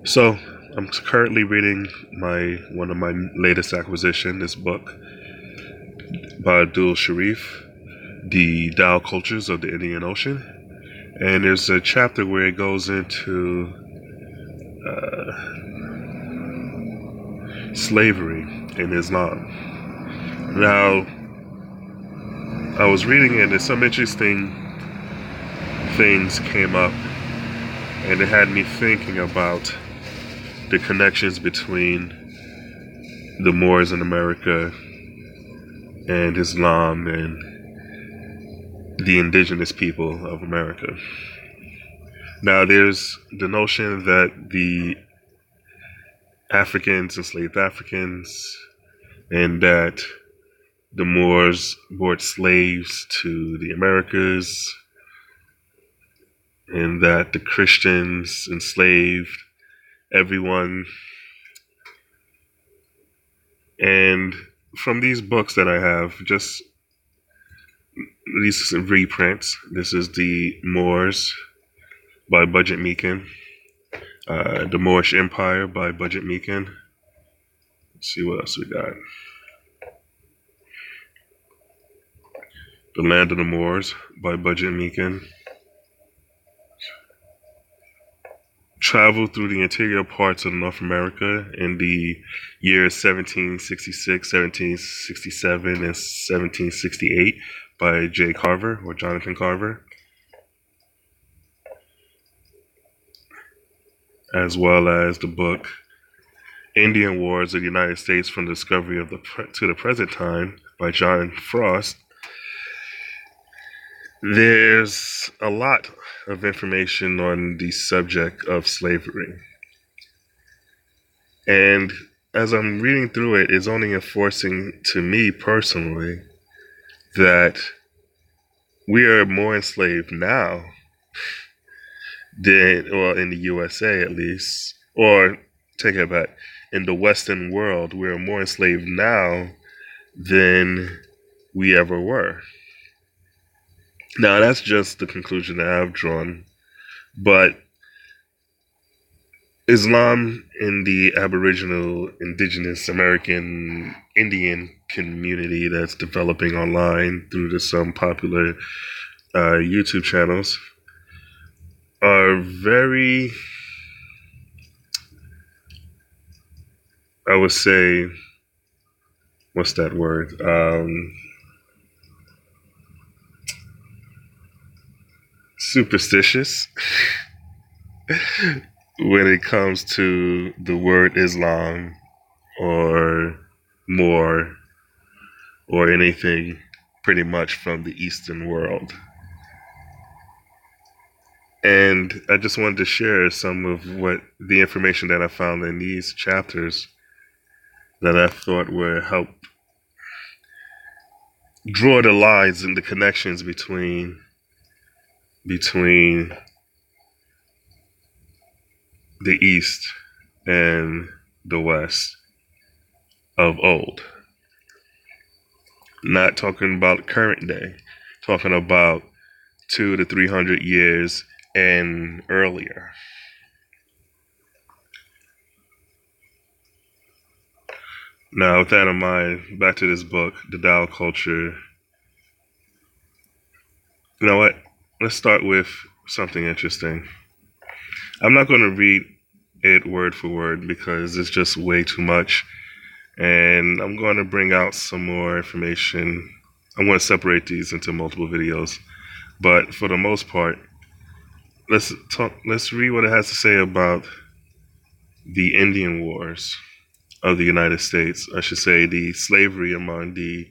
So I'm currently reading my one of my latest acquisition, this book by Abdul Sharif, The Dhow Cultures of the Indian Ocean. And there's a chapter where it goes into slavery in Islam. Now, I was reading it and some interesting things came up and it had me thinking about the connections between the Moors in America and Islam and the indigenous people of America. Now, there's the notion that the Africans enslaved Africans and that the Moors brought slaves to the Americas and that the Christians enslaved everyone. And from these books that I have, just these reprints, this is The Moors by Budgett Meakin, The Moorish Empire by Budgett Meakin. Let's see what else we got. The Land of the Moors by Budgett Meakin. Traveled through the interior parts of North America in the years 1766, 1767, and 1768 by J. Carver or Jonathan Carver, as well as the book Indian Wars of the United States from the Discovery of to the Present Time by John Frost. There's a lot of information on the subject of slavery. And as I'm reading through it, it's only enforcing to me personally that we are more enslaved now than, or in the USA at least, or take it back, in the Western world, we are more enslaved now than we ever were. Now, that's just the conclusion that I've drawn, but Islam in the Aboriginal, Indigenous American, Indian community that's developing online through some popular YouTube channels are very, I would say, what's that word? Superstitious when it comes to the word Islam or Moor or anything pretty much from the Eastern world. And I just wanted to share some of what the information that I found in these chapters that I thought would help draw the lines and the connections between the East and the West of old. Not talking about current day, talking about 200 to 300 years and earlier. Now, with that in mind, back to this book, The Dhow Culture. You know what? Let's start with something interesting. I'm not going to read it word for word because it's just way too much. And I'm going to bring out some more information. I'm going to separate these into multiple videos. But for the most part, let's read what it has to say about the Indian Wars of the United States. I should say the slavery among the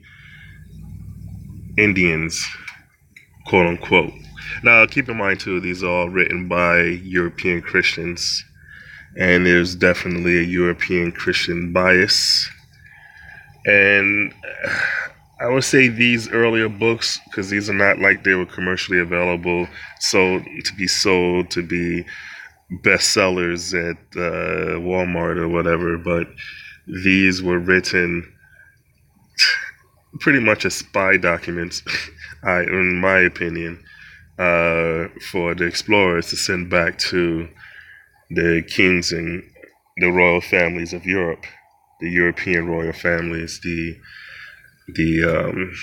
Indians, quote unquote. Now, keep in mind too, these are all written by European Christians, and there's definitely a European Christian bias. And I would say these earlier books, because these are not like they were commercially available, so to be sold, to be bestsellers at Walmart or whatever, but these were written pretty much as spy documents, in my opinion, for the explorers to send back to the kings and the royal families of Europe, the European royal families, the um,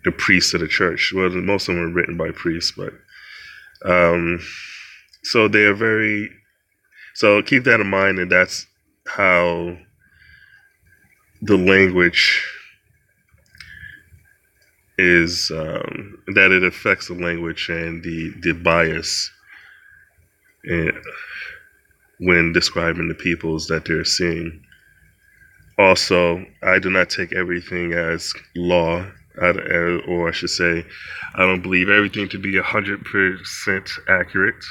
the priests of the church. Well, most of them were written by priests, but um, so they are very. So keep that in mind, and that's how the language is that it affects the language and the bias when describing the peoples that they're seeing. Also, I do not take everything as law, or I should say, I don't believe everything to be 100% accurate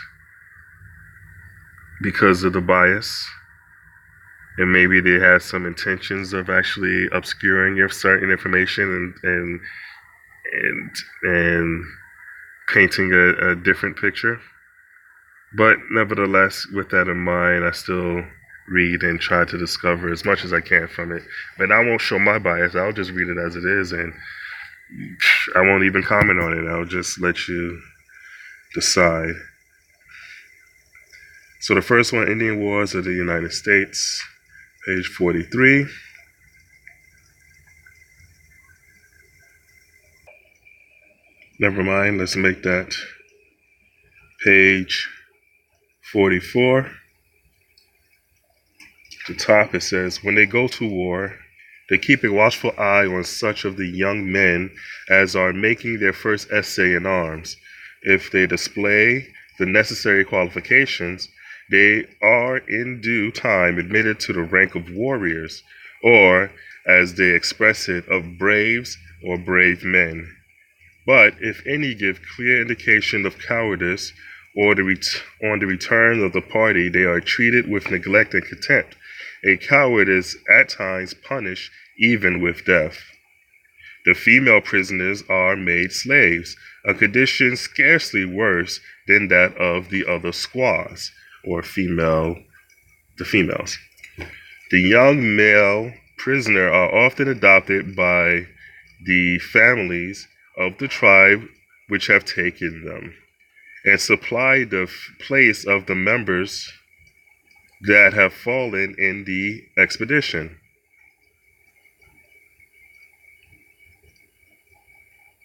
because of the bias. And maybe they have some intentions of actually obscuring certain information and painting a different picture. But nevertheless, with that in mind, I still read and try to discover as much as I can from it. But I won't show my bias. I'll just read it as it is, and I won't even comment on it. I'll just let you decide. So the first one, Indian Wars of the United States, page 43. Never mind, let's make that page 44. At the top it says, when they go to war, they keep a watchful eye on such of the young men as are making their first essay in arms. If they display the necessary qualifications, they are in due time admitted to the rank of warriors, or, as they express it, of braves or brave men. But if any give clear indication of cowardice, or on the return of the party, they are treated with neglect and contempt. A coward is at times punished even with death. The female prisoners are made slaves, a condition scarcely worse than that of the other squaws, or the females. The young male prisoner are often adopted by the families of the tribe which have taken them, and supply the place of the members that have fallen in the expedition.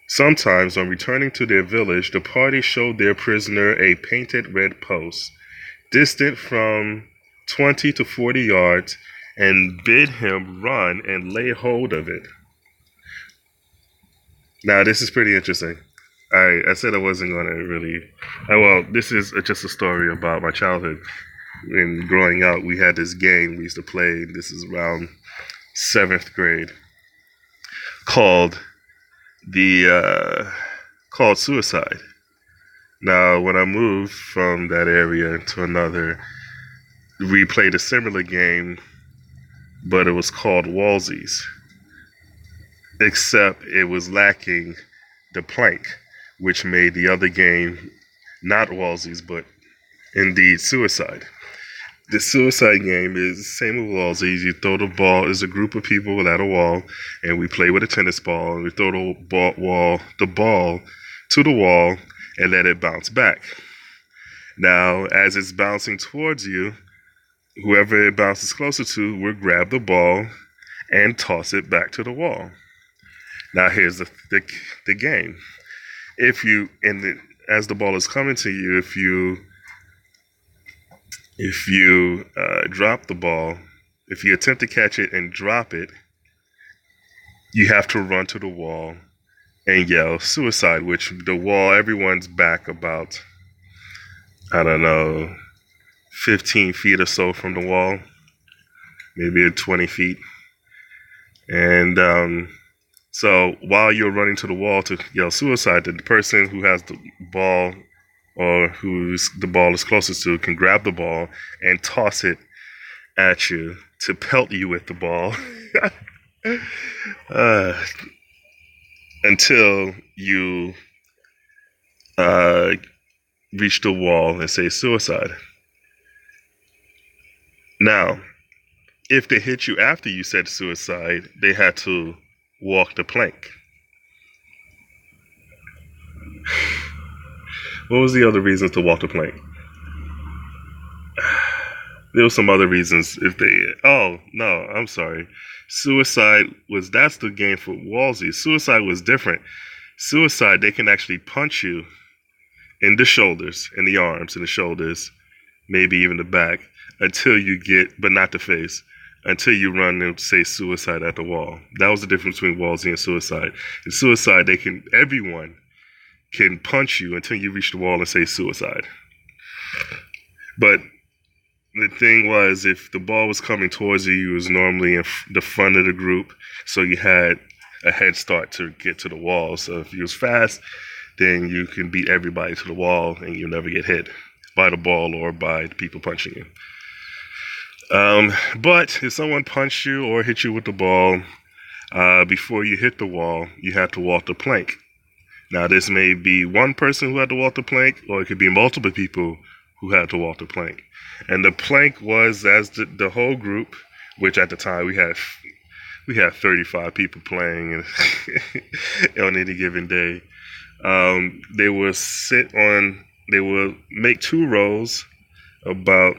Sometimes, on returning to their village, the party showed their prisoner a painted red post, distant from 20 to 40 yards, and bid him run and lay hold of it. Now, this is pretty interesting. I said I wasn't going to really. Well, this is just a story about my childhood. When growing up, we had this game we used to play. This is around 7th grade, called called Suicide. Now, when I moved from that area to another, we played a similar game, but it was called Wallsies. Except it was lacking the plank, which made the other game not Wallsies, but indeed Suicide. The Suicide game is the same as Wallsies. You throw the ball. There's a group of people at a wall, and we play with a tennis ball. And we throw the ball to the wall, and let it bounce back. Now, as it's bouncing towards you, whoever it bounces closer to will grab the ball and toss it back to the wall. Now, here's the game. As the ball is coming to you, if you drop the ball, if you attempt to catch it and drop it, you have to run to the wall and yell suicide, which the wall, everyone's back about, 15 feet or so from the wall, maybe 20 feet. And so while you're running to the wall to yell suicide, the person who has the ball or who's the ball is closest to can grab the ball and toss it at you to pelt you with the ball until you reach the wall and say suicide. Now, if they hit you after you said suicide, they had to walk the plank. What was the other reason to walk the plank? There were some other reasons if they. Oh no, I'm sorry. Suicide was that's the game for Wolsey. Suicide was different. Suicide, they can actually punch you in the shoulders, in the arms, in the shoulders, maybe even the back, until you get, but not the face, until you run and say suicide at the wall. That was the difference between Wolsey and suicide. In suicide, everyone can punch you until you reach the wall and say suicide. But the thing was, if the ball was coming towards you, you was normally in the front of the group, so you had a head start to get to the wall. So if you was fast, then you can beat everybody to the wall and you'll never get hit by the ball or by the people punching you. But if someone punched you or hit you with the ball, before you hit the wall, you have to walk the plank. Now, this may be one person who had to walk the plank, or it could be multiple people who had to walk the plank. And the plank was as the whole group, which at the time we had 35 people playing on any given day. They would make two rows about,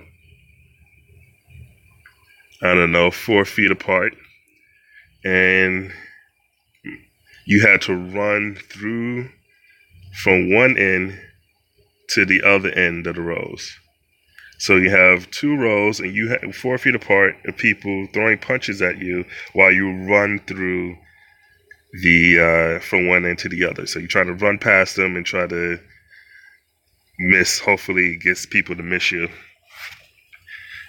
4 feet apart. And you had to run through from one end to the other end of the rows. So you have two rows and you have 4 feet apart of people throwing punches at you while you run through from one end to the other. So you try to run past them and try to miss, hopefully gets people to miss you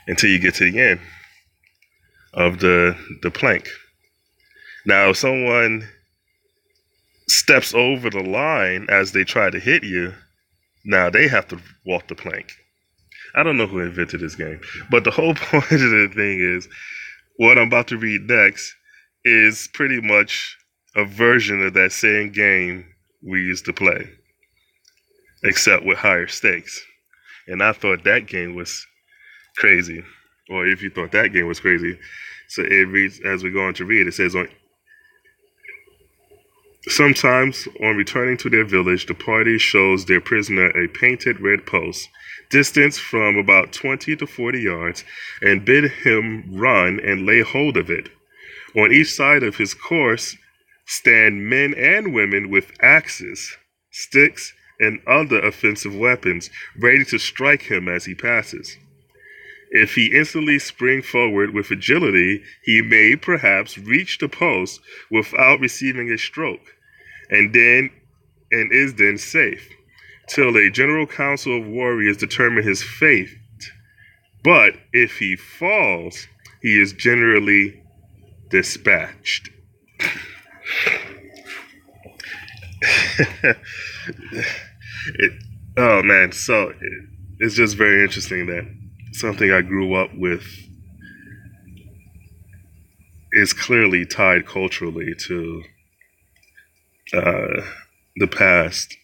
until you get to the end of the plank. Now, if someone steps over the line as they try to hit you, now they have to walk the plank. I don't know who invented this game, but the whole point of the thing is, what I'm about to read next is pretty much a version of that same game we used to play, except with higher stakes. And I thought that game was crazy, or if you thought that game was crazy. So it reads, as we go on to read, it says, sometimes on returning to their village, the party shows their prisoner a painted red post, distant from about 20 to 40 yards, and bid him run and lay hold of it. On each side of his course stand men and women with axes, sticks, and other offensive weapons, ready to strike him as he passes. If he instantly spring forward with agility, he may perhaps reach the post without receiving a stroke, and is then safe, till a general council of warriors determine his fate. But if he falls, he is generally dispatched. It's just very interesting that something I grew up with is clearly tied culturally to the past,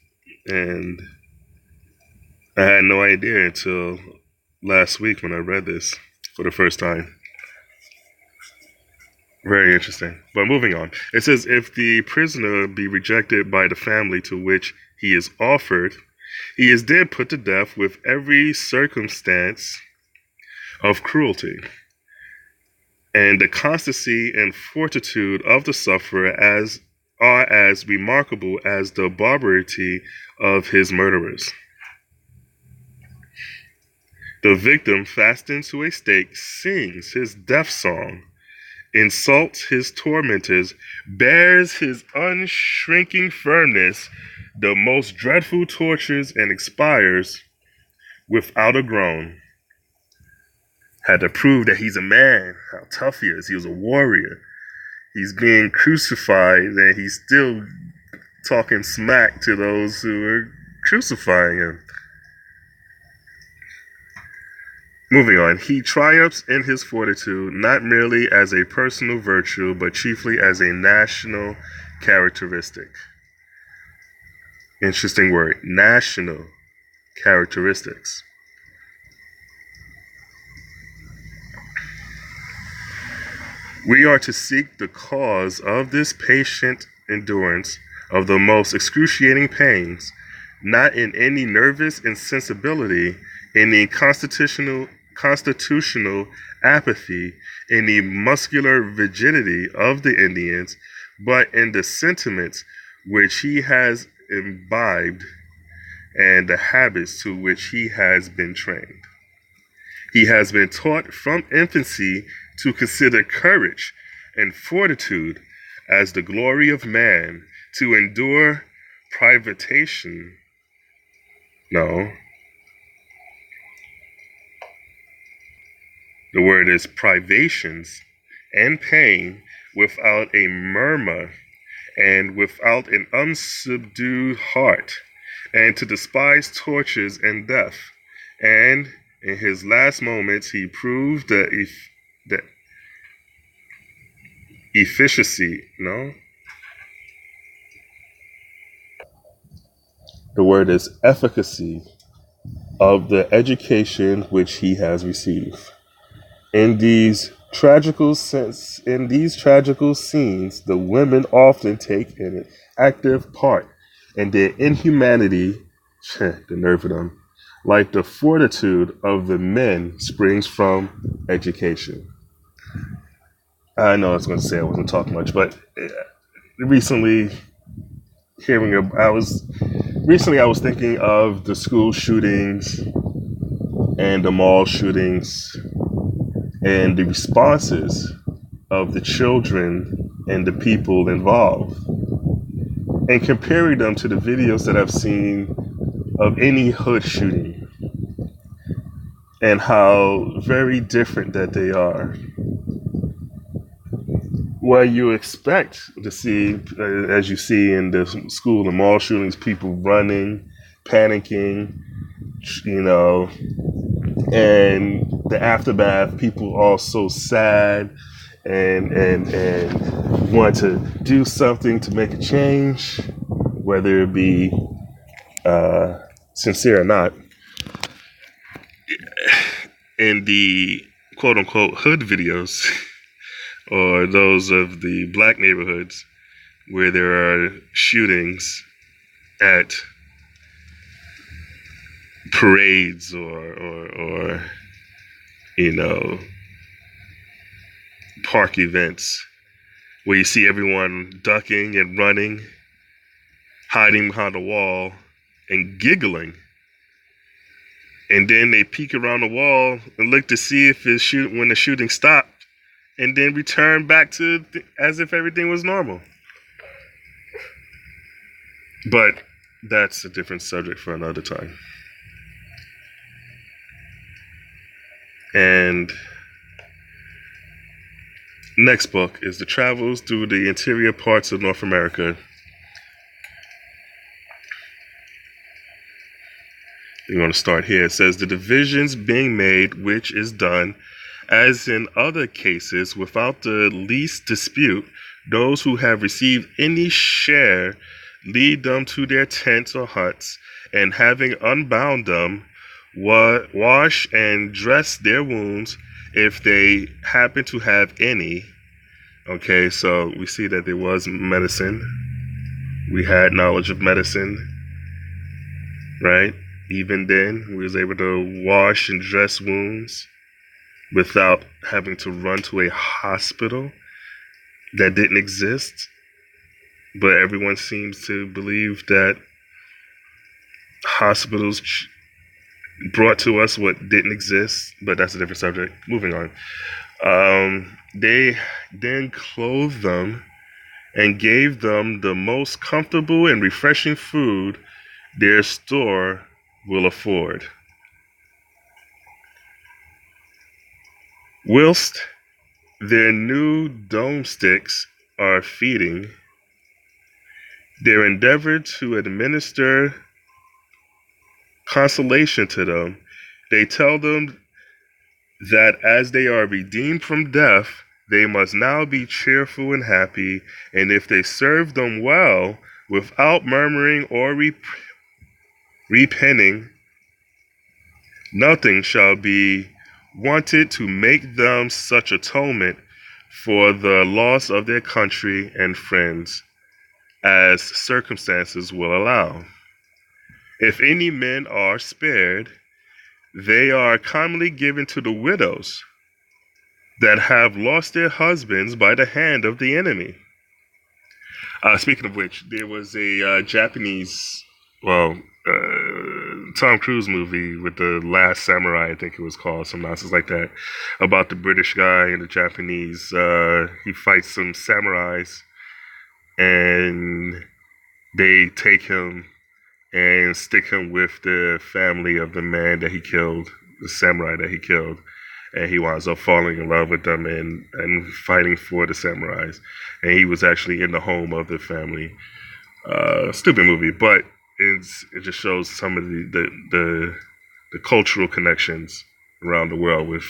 and I had no idea until last week when I read this for the first time. Very interesting. But moving on. It says, if the prisoner be rejected by the family to which he is offered, he is then put to death with every circumstance of cruelty. And the constancy and fortitude of the sufferer are as remarkable as the barbarity of his murderers. The victim, fastened to a stake, sings his death song, insults his tormentors, bears his unshrinking firmness the most dreadful tortures, and expires without a groan. Had to prove that he's a man, how tough he is. He was a warrior. He's being crucified, and he's still talking smack to those who are crucifying him. Moving on, he triumphs in his fortitude, not merely as a personal virtue, but chiefly as a national characteristic. Interesting word, national characteristics. We are to seek the cause of this patient endurance of the most excruciating pains, not in any nervous insensibility, in the constitutional constitutional apathy in the muscular rigidity of the Indians, but in the sentiments which he has imbibed and the habits to which he has been trained. He has been taught from infancy to consider courage and fortitude as the glory of man, to endure privation. No, the word is privations and pain without a murmur and without an unsubdued heart, and to despise tortures and death. And in his last moments, he proved the efficacy, no? The word is efficacy of the education which he has received. In these tragical scenes, the women often take an active part, and their inhumanity, the nerve of them, like the fortitude of the men, springs from education. I know I was going to say I wasn't talking much, but recently I was thinking of the school shootings and the mall shootings and the responses of the children and the people involved, and comparing them to the videos that I've seen of any hood shooting, and how very different that they are. What you expect to see, as you see in the school and mall shootings, people running, panicking, and the aftermath, people all so sad and want to do something to make a change, whether it be sincere or not. In the quote-unquote hood videos, or those of the black neighborhoods where there are shootings at parades or park events, where you see everyone ducking and running, hiding behind a wall and giggling, and then they peek around the wall and look to see if when the shooting stopped, and then return back to as if everything was normal. But that's a different subject for another time. And next book is The Travels Through the Interior Parts of North America. We're going to start here. It says, the divisions being made, which is done, as in other cases, without the least dispute, those who have received any share lead them to their tents or huts, and having unbound them, wash and dress their wounds if they happen to have any. Okay, so we see that there was medicine. We had knowledge of medicine, right? Even then, we was able to wash and dress wounds without having to run to a hospital that didn't exist. But everyone seems to believe that hospitals brought to us what didn't exist, but that's a different subject. Moving on. They then clothed them and gave them the most comfortable and refreshing food their store will afford. Whilst their new domestics are feeding, their endeavor to administer consolation to them, they tell them that as they are redeemed from death, they must now be cheerful and happy, and if they serve them well, without murmuring or repenting, nothing shall be wanted to make them such atonement for the loss of their country and friends as circumstances will allow. If any men are spared, They are commonly given to the widows that have lost their husbands by the hand of the enemy. Speaking of which, there was a Japanese, well, Tom Cruise movie with the Last Samurai, I think it was called, some nonsense like that, about the British guy and the Japanese. He fights some samurais, and they take him and stick him with the family of the man that he killed, the samurai that he killed. And he winds up falling in love with them and fighting for the samurais. And he was actually in the home of the family. Stupid movie, but it just shows some of the cultural connections around the world with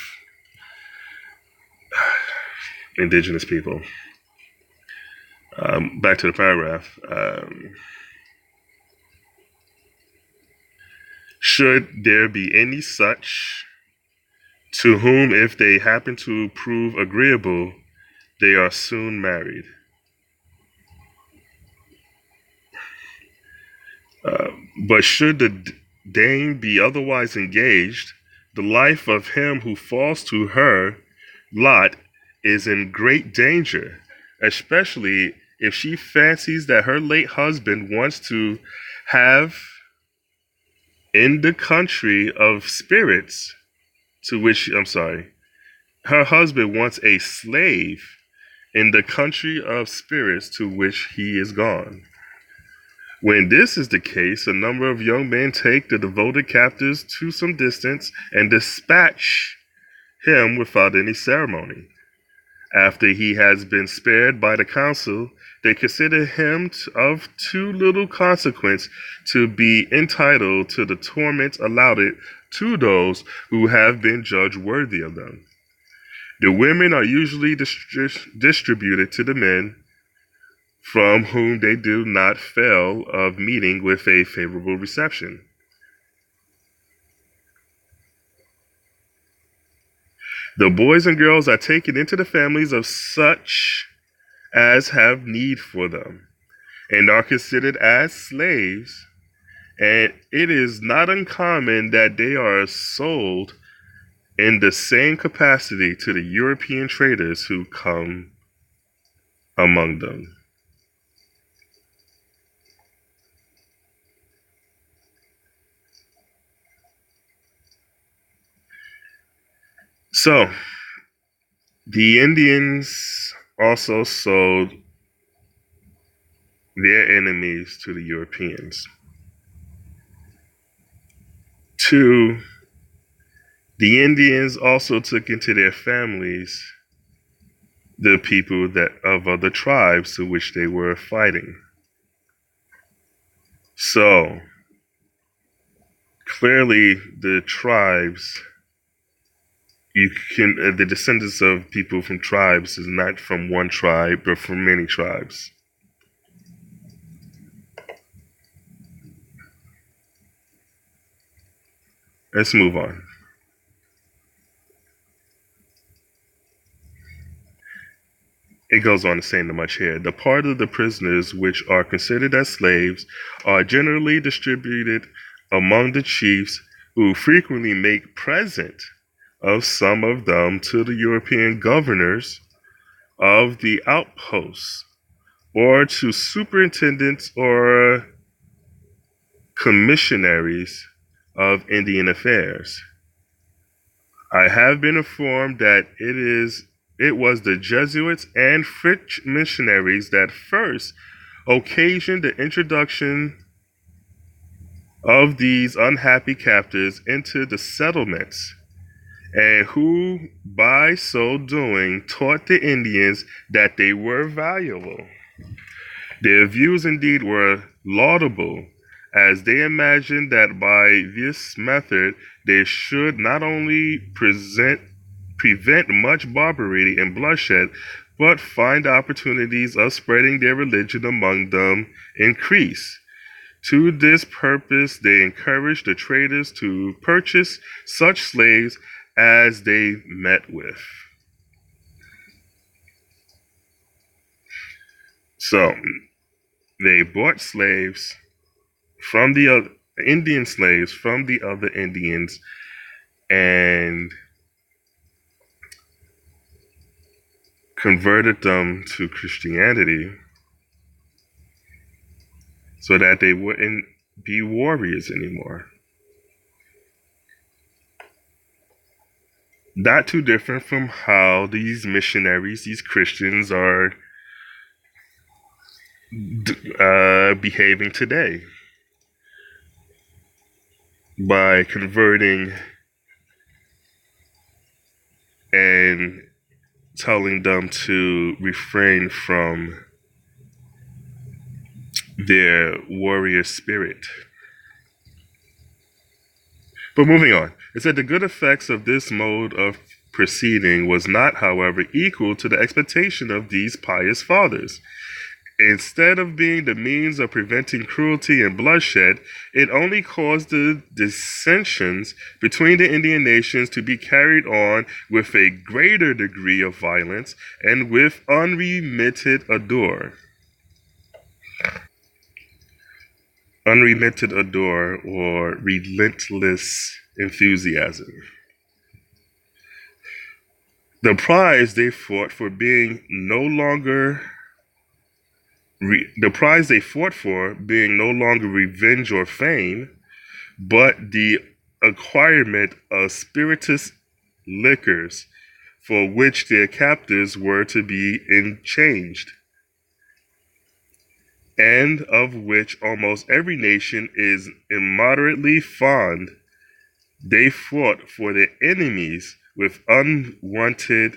indigenous people. Back to the paragraph. Should there be any such, to whom, if they happen to prove agreeable, they are soon married. But should the dame be otherwise engaged, the life of him who falls to her lot is in great danger, especially if she fancies that her late husband wants to have in the country of spirits to which, her husband wants a slave in the country of spirits to which he is gone. When this is the case, a number of young men take the devoted captives to some distance and dispatch him without any ceremony. After he has been spared by the council, they consider him of too little consequence to be entitled to the torment allotted to those who have been judged worthy of them. The women are usually distributed to the men, from whom they do not fail of meeting with a favorable reception. The boys and girls are taken into the families of such as have need for them, and are considered as slaves, and it is not uncommon that they are sold in the same capacity to the European traders who come among them. So, the Indians also sold their enemies to the Europeans. Two, the Indians also took into their families the people that of other tribes to which they were fighting. So, clearly the tribes, the descendants of people from tribes is not from one tribe, but from many tribes. Let's move on. It goes on to say not much here. The part of the prisoners which are considered as slaves are generally distributed among the chiefs, who frequently make present of some of them to the European governors of the outposts, or to superintendents or commissionaries of Indian affairs. I have been informed that it was the Jesuits and French missionaries that first occasioned the introduction of these unhappy captives into the settlements, and who by so doing taught the Indians that they were valuable. Their views indeed were laudable, as they imagined that by this method they should not only prevent much barbarity and bloodshed, but find opportunities of spreading their religion among them increase. To this purpose, they encouraged the traders to purchase such slaves as they met with. So, they bought slaves from the Indian slaves from the other Indians, and converted them to Christianity so that they wouldn't be warriors anymore. Not too different from how these missionaries, these Christians, are behaving today by converting and telling them to refrain from their warrior spirit. But moving on, it said the good effects of this mode of proceeding was not, however, equal to the expectation of these pious fathers. Instead of being the means of preventing cruelty and bloodshed, it only caused the dissensions between the Indian nations to be carried on with a greater degree of violence and with unremitted ardor. Unremitted ardor, or relentless enthusiasm. The prize they fought for being no longer being no longer revenge or fame, but the acquirement of spirituous liquors for which their captors were to be enchanged, and of which almost every nation is immoderately fond. They fought for their enemies with unwanted,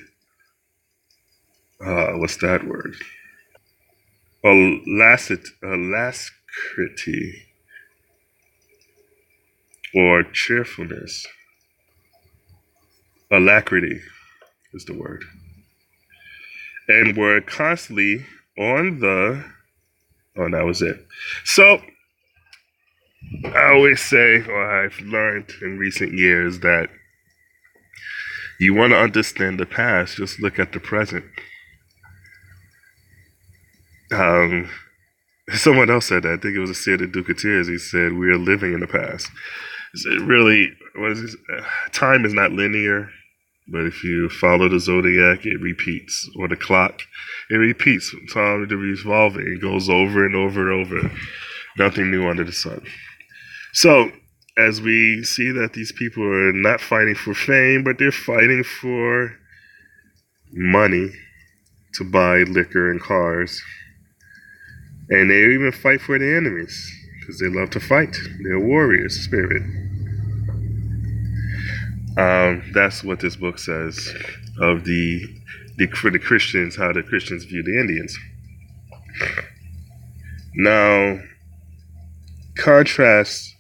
what's that word? Alacrity or cheerfulness. Alacrity is the word. And were constantly on the, oh, that was it. So, I always say, or I've learned in recent years, that you want to understand the past, just look at the present. Someone else said that. I think it was a Seer de Ducateers. He said, we are living in the past. It really, time is not linear, but if you follow the zodiac, it repeats. Or the clock, it repeats. Time is revolving. It goes over and over and over. Nothing new under the sun. So, as we see that these people are not fighting for fame, but they're fighting for money to buy liquor and cars. And they even fight for their enemies because they love to fight. They're warriors, spirit. That's what this book says of for the Christians, how the Christians view the Indians. Now, contrast.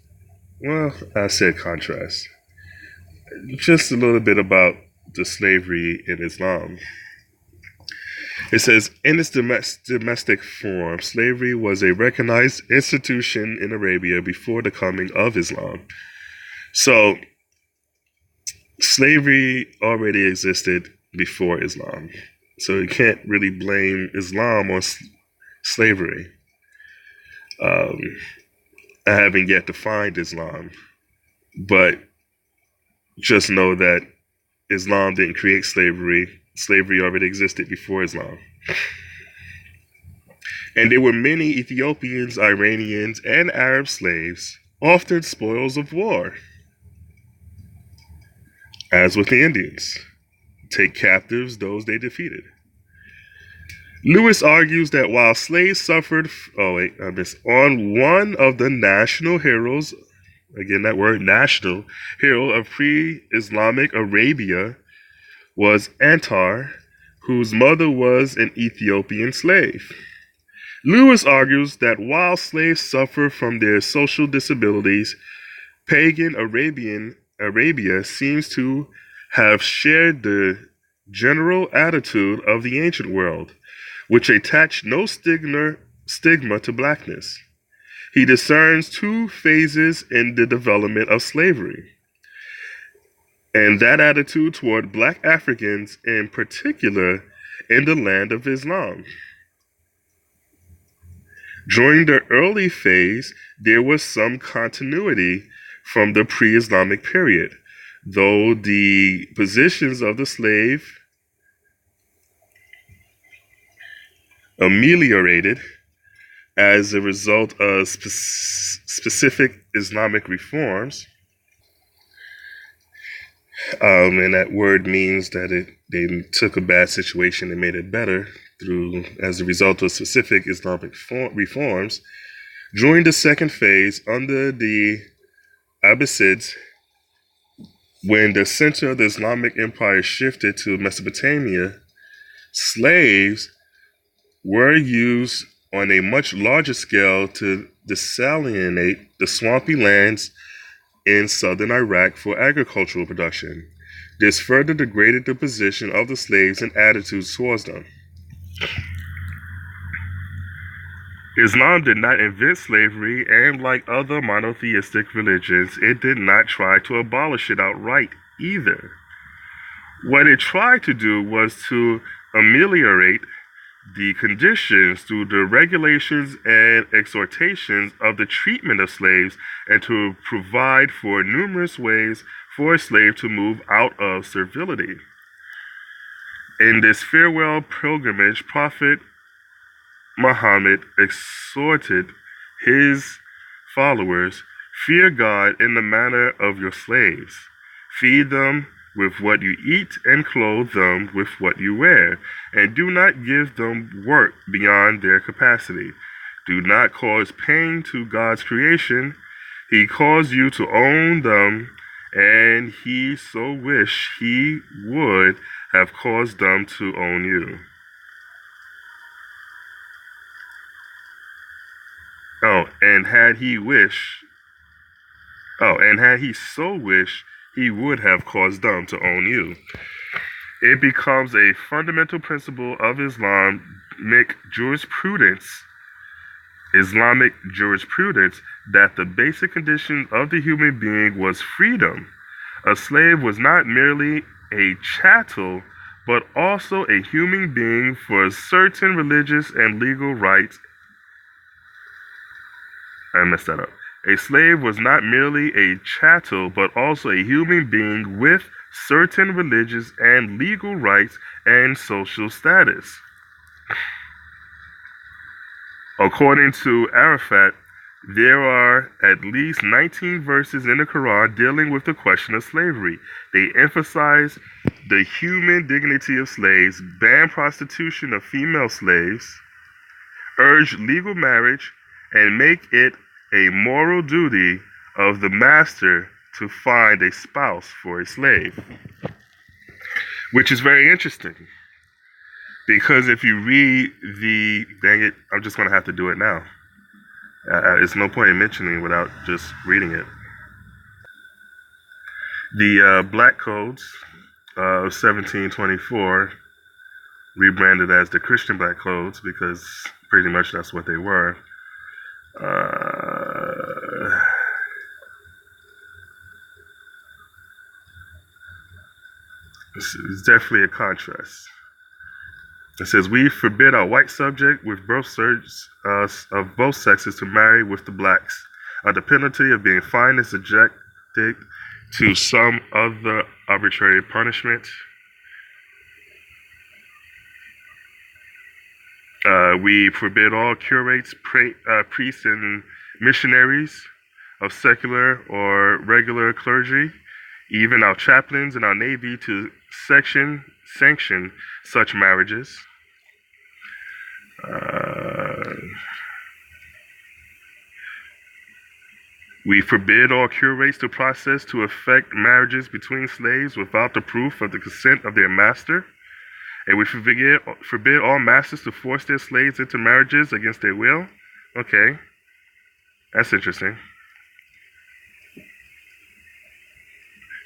Well, I said contrast. Just a little bit about the slavery in Islam. It says, in its domestic form, slavery was a recognized institution in Arabia before the coming of Islam. So, slavery already existed before Islam. So you can't really blame Islam on slavery. I haven't yet defined Islam, but just know that Islam didn't create slavery. Slavery already existed before Islam. And there were many Ethiopians, Iranians, and Arab slaves, often spoils of war. As with the Indians, take captives those they defeated. Lewis argues that while slaves suffered, on one of the national heroes, again that word national, hero of pre-Islamic Arabia was Antar, whose mother was an Ethiopian slave. Lewis argues that while slaves suffer from their social disabilities, pagan Arabia seems to have shared the general attitude of the ancient world, which attached no stigma to blackness. He discerns two phases in the development of slavery, and that attitude toward black Africans in particular in the land of Islam. During the early phase, there was some continuity from the pre-Islamic period, though the positions of the slave ameliorated as a result of specific Islamic reforms. And that word means that they took a bad situation and made it better as a result of specific Islamic reforms. During the second phase, under the Abbasids, when the center of the Islamic empire shifted to Mesopotamia, slaves were used on a much larger scale to desalinate the swampy lands in southern Iraq for agricultural production. This further degraded the position of the slaves and attitudes towards them. Islam did not invent slavery, and like other monotheistic religions, it did not try to abolish it outright either. What it tried to do was to ameliorate the conditions through the regulations and exhortations of the treatment of slaves, and to provide for numerous ways for a slave to move out of servility. In this farewell pilgrimage, Prophet Muhammad exhorted his followers, "Fear God in the manner of your slaves. Feed them with what you eat and clothe them with what you wear, and do not give them work beyond their capacity. Do not cause pain to God's creation. He caused you to own them, and he so wished he would have caused them to own you." And had he so wished, he would have caused them to own you. It becomes a fundamental principle of Islamic jurisprudence that the basic condition of the human being was freedom. A slave was not merely a chattel, but also a human being for certain religious and legal rights. I messed that up. A slave was not merely a chattel, but also a human being with certain religious and legal rights and social status. According to Arafat, there are at least 19 verses in the Quran dealing with the question of slavery. They emphasize the human dignity of slaves, ban prostitution of female slaves, urge legal marriage, and make it a moral duty of the master to find a spouse for a slave. Which is very interesting, because if you read I'm just going to have to do it now. It's no point in mentioning without just reading it. The Black Codes of 1724, rebranded as the Christian Black Codes, because pretty much that's what they were. It's definitely a contrast. It says, "We forbid our white subject with birth of both sexes to marry with the blacks, under penalty of being fined and subjected to some other arbitrary punishment. We forbid all curates, priests, and missionaries of secular or regular clergy, even our chaplains and our navy, to sanction such marriages. We forbid all curates to process to effect marriages between slaves without the proof of the consent of their master. And we forbid all masters to force their slaves into marriages against their will." Okay, that's interesting.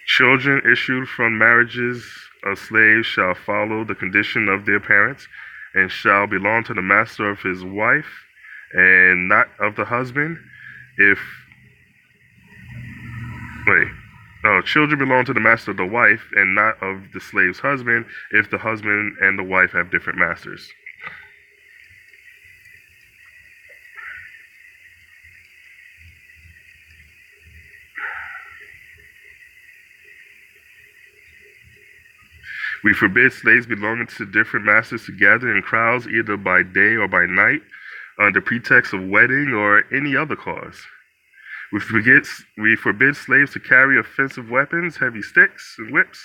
"Children issued from marriages of slaves shall follow the condition of their parents, and shall belong to the master of his wife, and not of the husband. Children belong to the master of the wife, and not of the slave's husband, if the husband and the wife have different masters." We forbid slaves belonging to different masters to gather in crowds either by day or by night under pretext of wedding or any other cause. We forbid slaves to carry offensive weapons, heavy sticks, and whips.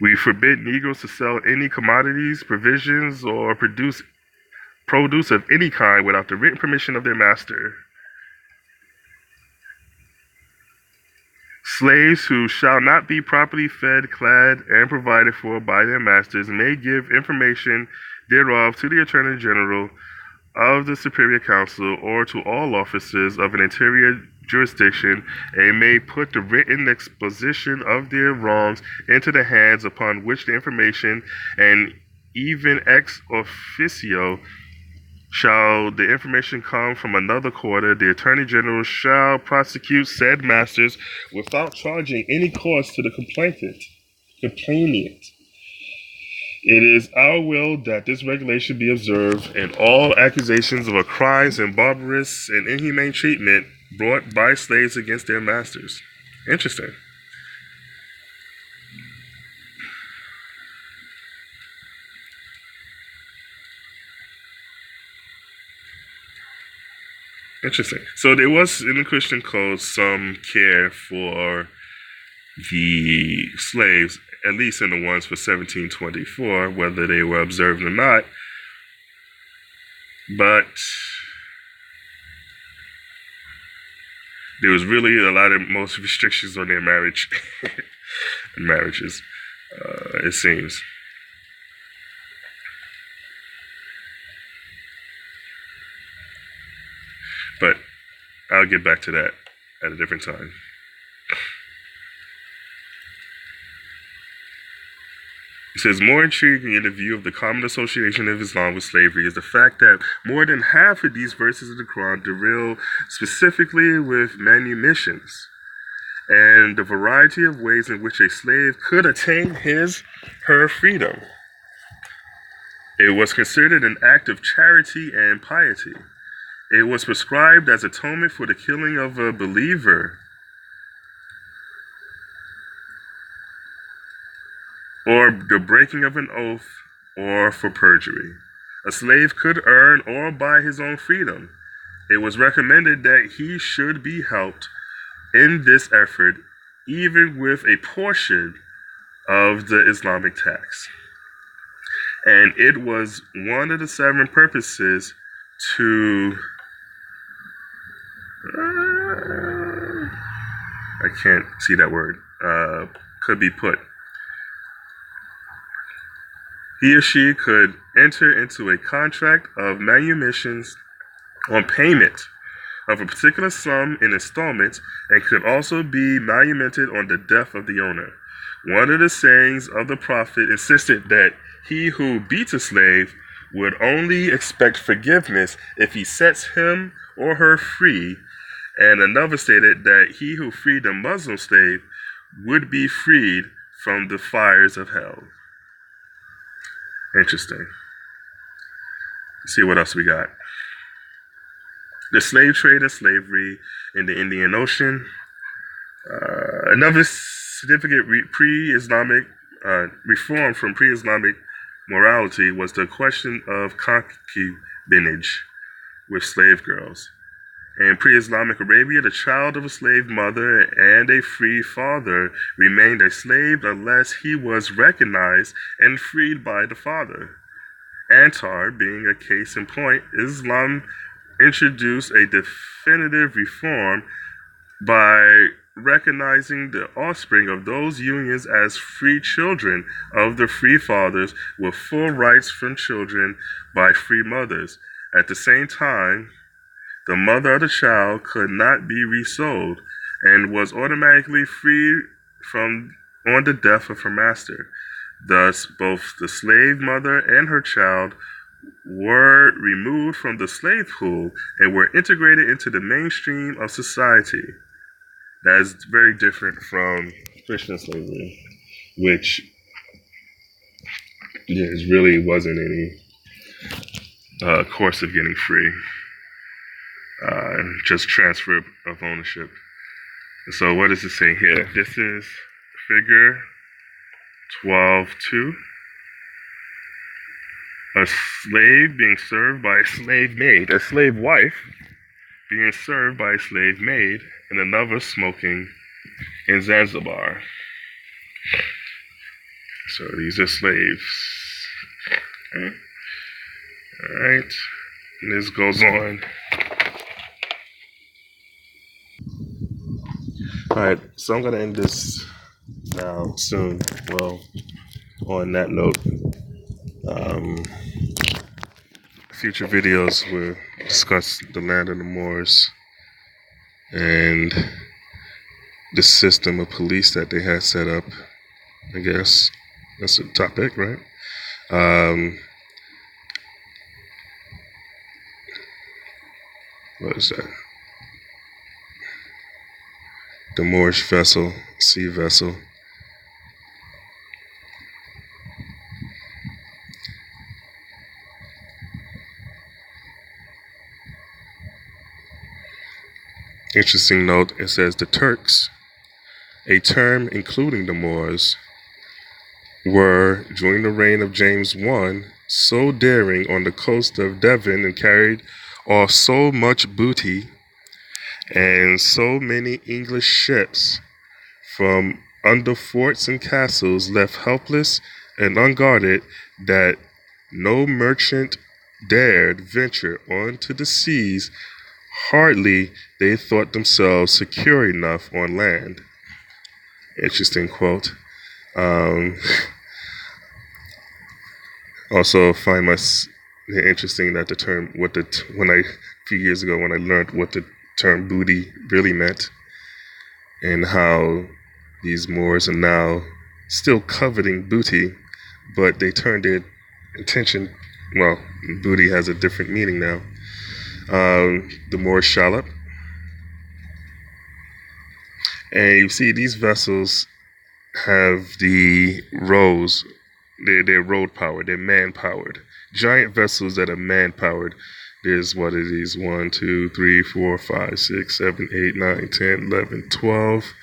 We forbid Negroes to sell any commodities, provisions, or produce produce of any kind without the written permission of their master. Slaves who shall not be properly fed, clad, and provided for by their masters may give information thereof to the Attorney General of the Superior Council or to all officers of an interior jurisdiction, and may put the written exposition of their wrongs into the hands upon which the information, and even ex officio, shall the information come from another quarter, the Attorney General shall prosecute said masters without charging any cost to the complainant. It is our will that this regulation be observed, and all accusations of crimes and barbarous and inhumane treatment brought by slaves against their masters. Interesting. Interesting. So there was in the Christian code some care for the slaves, at least in the ones for 1724, whether they were observed or not. But there was really a lot of most restrictions on their marriages, it seems. But I'll get back to that at a different time. It says, more intriguing in the view of the common association of Islam with slavery is the fact that more than half of these verses of the Quran deal specifically with manumissions and the variety of ways in which a slave could attain her freedom. It was considered an act of charity and piety. It was prescribed as atonement for the killing of a believer or the breaking of an oath or for perjury. A slave could earn or buy his own freedom. It was recommended that he should be helped in this effort, even with a portion of the Islamic tax. And it was one of the 7 purposes to I can't see that word, could be put. He or she could enter into a contract of manumissions on payment of a particular sum in installments, and could also be manumitted on the death of the owner. One of the sayings of the Prophet insisted that he who beats a slave would only expect forgiveness if he sets him or her free, and another stated that he who freed a Muslim slave would be freed from the fires of hell. Interesting. Let's see what else we got. The slave trade and slavery in the Indian Ocean. Another significant pre-Islamic reform from pre-Islamic morality was the question of concubinage with slave girls. In pre-Islamic Arabia, the child of a slave mother and a free father remained a slave unless he was recognized and freed by the father. Antar being a case in point, Islam introduced a definitive reform by recognizing the offspring of those unions as free children of the free fathers with full rights from children by free mothers. At the same time, the mother of the child could not be resold and was automatically freed on the death of her master. Thus, both the slave mother and her child were removed from the slave pool and were integrated into the mainstream of society. That is very different from Christian slavery, which really wasn't any course of getting free. Just transfer of ownership So what does it say here? This is figure 12.2. A slave being served by a slave maid, a slave wife being served by a slave maid, and another smoking in Zanzibar. So these are slaves. Okay. All right. And this goes on. All right. So I'm gonna end this now soon. Well, on that note, future videos will discuss the land of the Moors and the system of police that they had set up. I guess that's the topic, right? What is that? The Moorish vessel, sea vessel. Interesting note, it says the Turks, a term including the Moors, were, during the reign of James I, so daring on the coast of Devon and carried off so much booty and so many English ships from under forts and castles left helpless and unguarded that no merchant dared venture onto the seas. Hardly they thought themselves secure enough on land. Interesting quote. Also find interesting that the term, a few years ago when I learned what the term booty really meant, and how these Moors are now still coveting booty, but they turned their attention, well, booty has a different meaning now. The Moorish shallop. And you see these vessels have the rows, they're road powered, they're man powered. Giant vessels that are man powered. There's what it is 1, 2, 3, 4, 5, 6, 7, 8, 9, 10, 11, 12,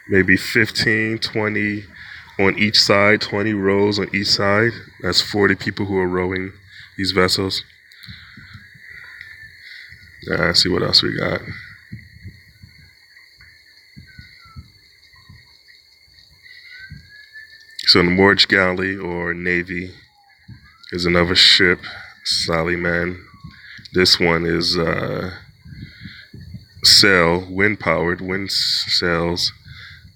maybe 15, 20 on each side, 20 rows on each side. That's 40 people who are rowing these vessels. Let's see what else we got. So the Moorish galley or navy is another ship, Saliman. This one is wind sails,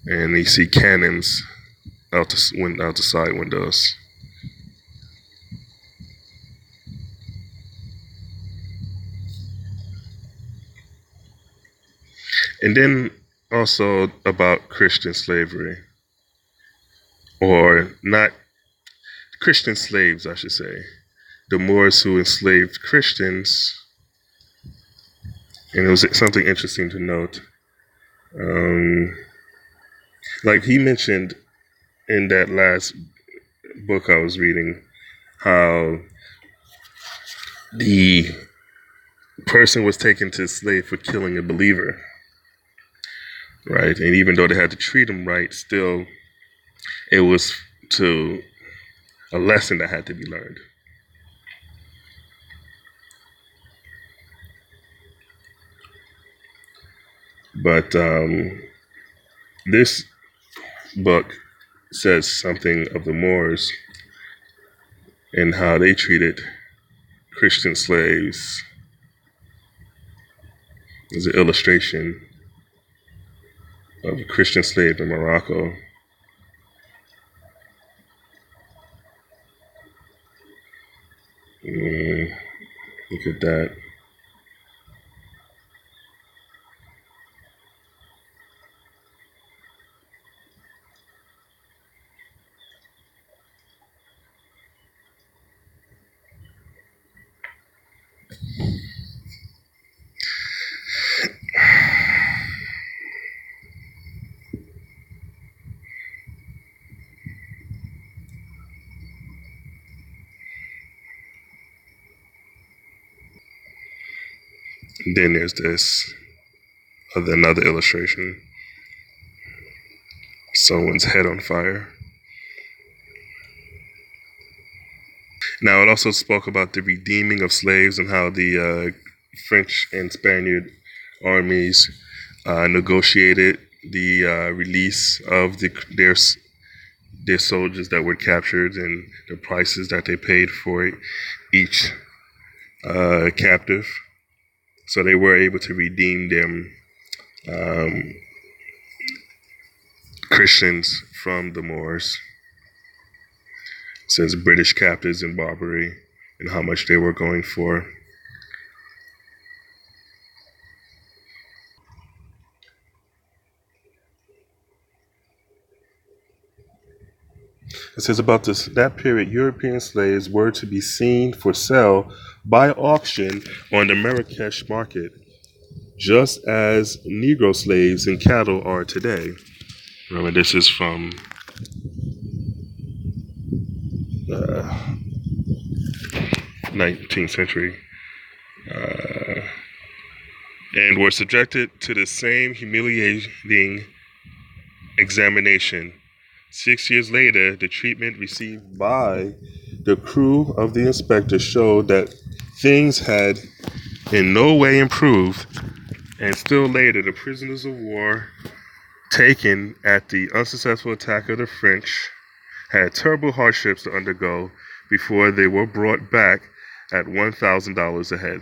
and you see cannons out the side windows. And then also about Christian slavery, or not Christian slaves, I should say. The Moors who enslaved Christians, and it was something interesting to note. Like he mentioned in that last book I was reading, how the person was taken to slave for killing a believer, right? And even though they had to treat him right, still it was to a lesson that had to be learned. But this book says something of the Moors and how they treated Christian slaves. There's an illustration of a Christian slave in Morocco. Look at that. And then there's another illustration someone's head on fire. Now, it also spoke about the redeeming of slaves and how the French and Spaniard armies negotiated the release of their soldiers that were captured and the prices that they paid for each captive. So they were able to redeem them Christians from the Moors. It says British captives in Barbary and how much they were going for. It says about that period, European slaves were to be seen for sale by auction on the Marrakesh market, just as Negro slaves and cattle are today. Remember, this is from 19th century. And were subjected to the same humiliating examination. 6 years later, the treatment received by the crew of the inspector showed that things had in no way improved, and still later, the prisoners of war taken at the unsuccessful attack of the French had terrible hardships to undergo before they were brought back at $1,000 a head.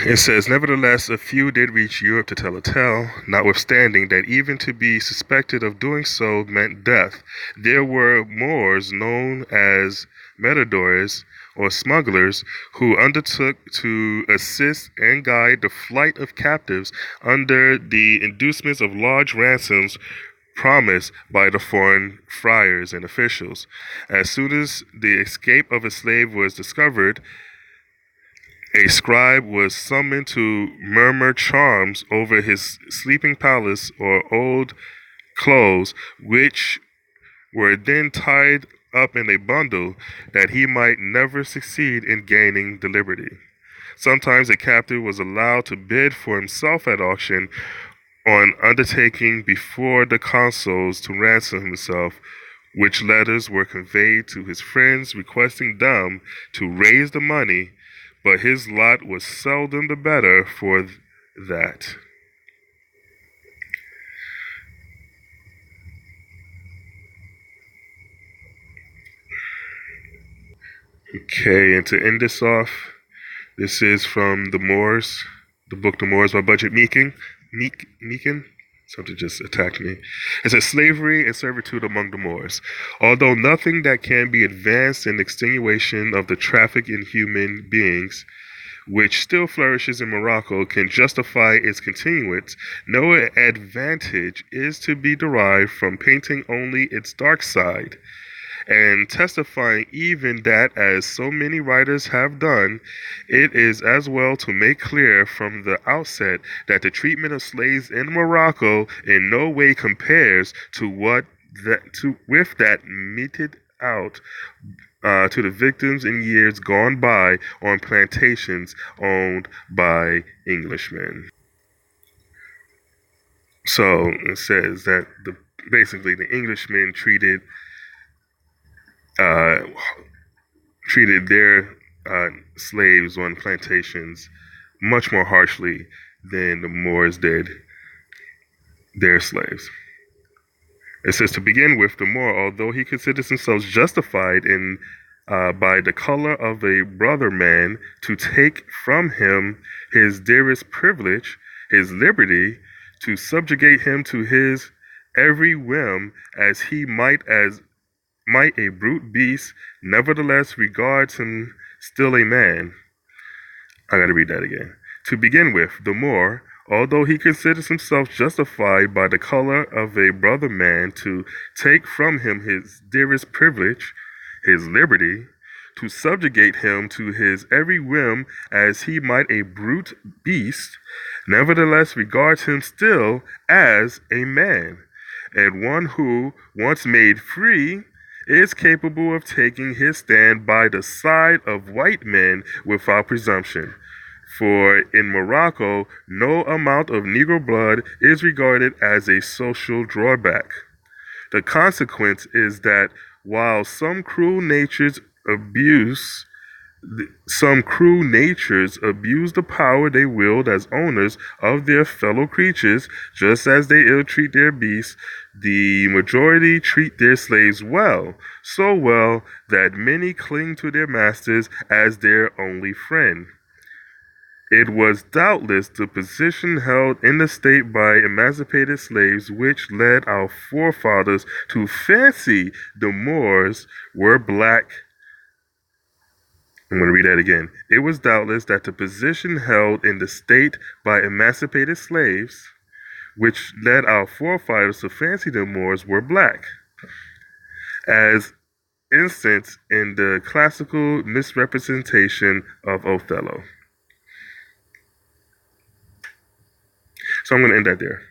It says, nevertheless, a few did reach Europe to tell a tale, notwithstanding that even to be suspected of doing so meant death. There were Moors known as matadores, or smugglers, who undertook to assist and guide the flight of captives under the inducements of large ransoms promised by the foreign friars and officials. As soon as the escape of a slave was discovered, a scribe was summoned to murmur charms over his sleeping palace or old clothes, which were then tied up in a bundle that he might never succeed in gaining the liberty. Sometimes a captive was allowed to bid for himself at auction on undertaking before the consuls to ransom himself, which letters were conveyed to his friends requesting them to raise the money, but his lot was seldom the better for that. Okay, and to end this off, this is from The Moors, the book The Moors by Budgett Meakin. Something just attacked me. It says, slavery and servitude among the Moors. Although nothing that can be advanced in extenuation of the traffic in human beings, which still flourishes in Morocco, can justify its continuance, no advantage is to be derived from painting only its dark side, and testifying even that, as so many writers have done, it is as well to make clear from the outset that the treatment of slaves in Morocco in no way compares to with that meted out to the victims in years gone by on plantations owned by Englishmen. So it says that basically the Englishmen treated their slaves on plantations much more harshly than the Moors did their slaves. It says, to begin with, the Moor, although he considers himself justified in by the color of a brother man to take from him his dearest privilege, his liberty, to subjugate him to his every whim, as he might a brute beast, nevertheless regards him still a man. I gotta read that again. To begin with, the Moor, although he considers himself justified by the color of a brother man to take from him his dearest privilege, his liberty, to subjugate him to his every whim, as he might a brute beast, nevertheless regards him still as a man, and one who, once made free, is capable of taking his stand by the side of white men without presumption. For in Morocco, no amount of Negro blood is regarded as a social drawback. The consequence is that while some cruel natures abuse the power they wield as owners of their fellow creatures, just as they ill-treat their beasts, the majority treat their slaves well, so well that many cling to their masters as their only friend. It was doubtless the position held in the state by emancipated slaves which led our forefathers to fancy the Moors were black. I'm going to read that again. It was doubtless that the position held in the state by emancipated slaves, which led our forefathers to fancy the Moors were black, as instanced in the classical misrepresentation of Othello. So I'm going to end that there.